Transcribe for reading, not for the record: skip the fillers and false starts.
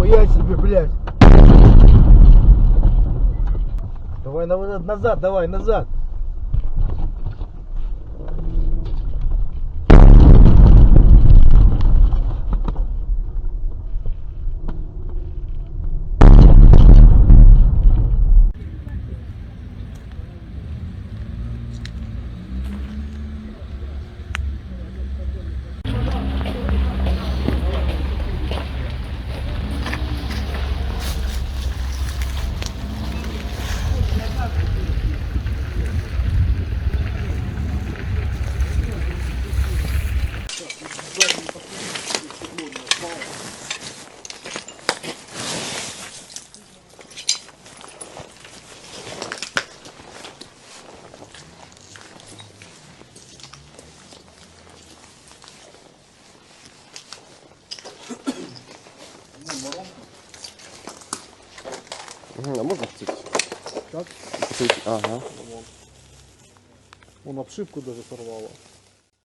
Нихуя себе, блядь. Давай назад, давай назад. А можно вцепить? Так? Ага. Он обшивку даже порвало.